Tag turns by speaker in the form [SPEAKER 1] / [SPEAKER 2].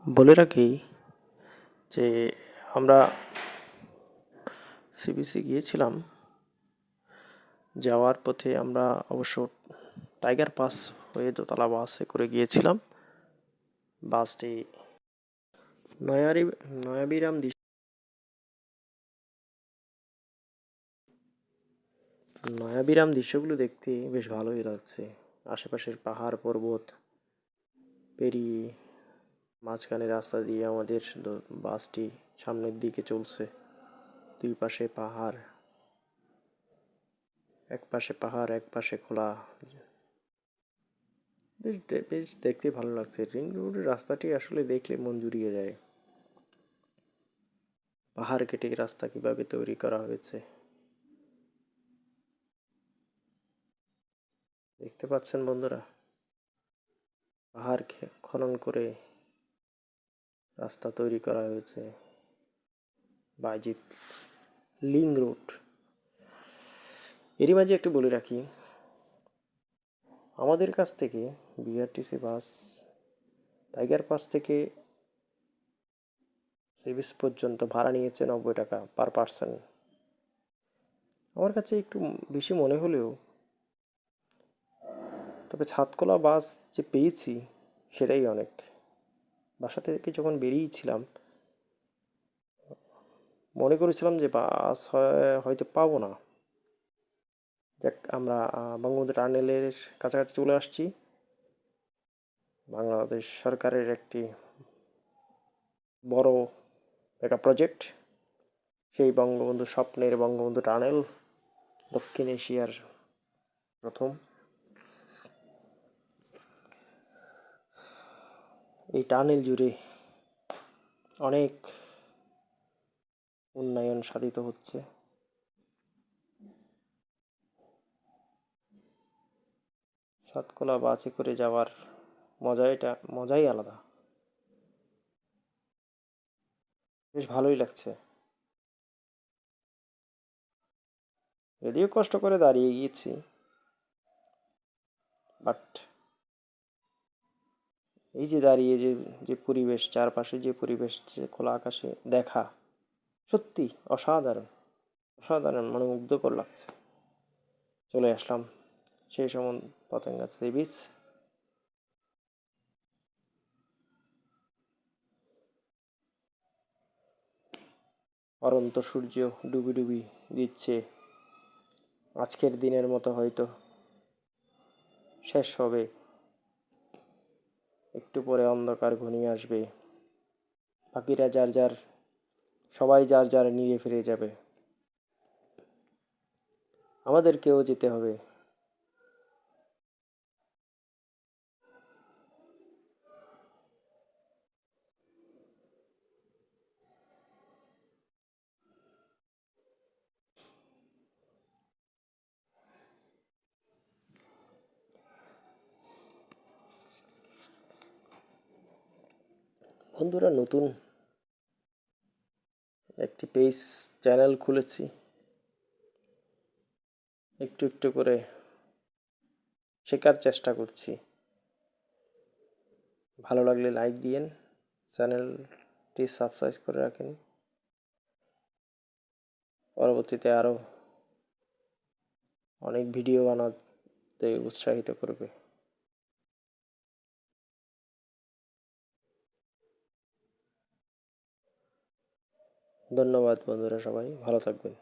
[SPEAKER 1] বলে রাখি যে আমরা সিবিসি গিয়েছিলাম। যাওয়ার পথে আমরা অবশ্য টাইগার পাস হয়ে দোতলা বাসে করে গিয়েছিলাম। বাসটি নয়ারি নয়াবিরাম নয়াবিরাম দৃশ্যগুলো দেখতে বেশ ভালোই লাগছে। আশেপাশের পাহাড় পর্বত পেরিয়ে মাঝখানে রাস্তা দিয়ে আমাদের বাসটি সামনের দিকে চলছে। দুই পাশে পাহাড়, এক পাশে খোলা। বেশ দেখতে ভালো লাগছে। রিং রোডের রাস্তাটি আসলে দেখলে মন জুড়িয়ে যায়। পাহাড় কেটে রাস্তা কিভাবে তৈরি করা হয়েছে দেখতে পাচ্ছেন বন্ধুরা। পাহাড় খনন করে রাস্তা তৈরি করা হয়েছে। বাইজিৎ লিং রোড। এরই মাঝে একটু বলে রাখি, আমাদের কাছ থেকে বিআরটিসি বাস টাইগার পাস থেকে সিবিস পর্যন্ত ভাড়া নিয়েছে 90 টাকা পার পার্সন। আমার কাছে একটু বেশি মনে হলেও, তবে ছাদকোলা বাস যে পেয়েছি সেটাই অনেক। বাসা থেকে যখন বেরিয়েছিলাম মনে করেছিলাম যে বাস হয়তো পাবো না। যাক, আমরা বঙ্গবন্ধু টার্নেলের কাছাকাছি চলে আসছি। বাংলাদেশ সরকারের একটি বড় একটা প্রজেক্ট, সেই বঙ্গবন্ধু স্বপ্নের বঙ্গবন্ধু টানেল, দক্ষিণ এশিয়ার প্রথম। এই টানেল জুড়ে অনেক উন্নয়ন সাধিত হচ্ছে। সাতকোলা বাসে করে যাওয়ার মজাই আলাদা। বেশ ভালোই লাগছে। যদিও কষ্ট করে দাঁড়িয়ে গিয়েছি, বাট এই যে দাঁড়িয়ে যে যে পরিবেশ, চারপাশে যে পরিবেশ, যে খোলা আকাশে দেখা, সত্যি অসাধারণ অসাধারণ, মানে মুগ্ধকর লাগছে। চলে আসলাম সেই সময় পতেঙ্গা সি বিচ। অরন্ত সূর্য ডুবি ডুবি দিচ্ছে। আজকের দিনের মতো হয়তো শেষ হবে, একটু পরে অন্ধকার ঘনিয়ে আসবে। পাখিরা সবাই যার যার নিরে ফিরে যাবে। আমাদেরকেও যেতে হবে। বন্ধুরা, নতুন একটি পেজ চ্যানেল খুলেছি। একটু একটু করে শেখার চেষ্টা করছি। ভালো লাগলে লাইক দিয়েন, চ্যানেলটি সাবস্ক্রাইব করে রাখেন। পরবর্তীতে আরও অনেক ভিডিও বানাতে উৎসাহিত করবে। ধন্যবাদ বন্ধুরা, সবাই ভালো থাকবেন।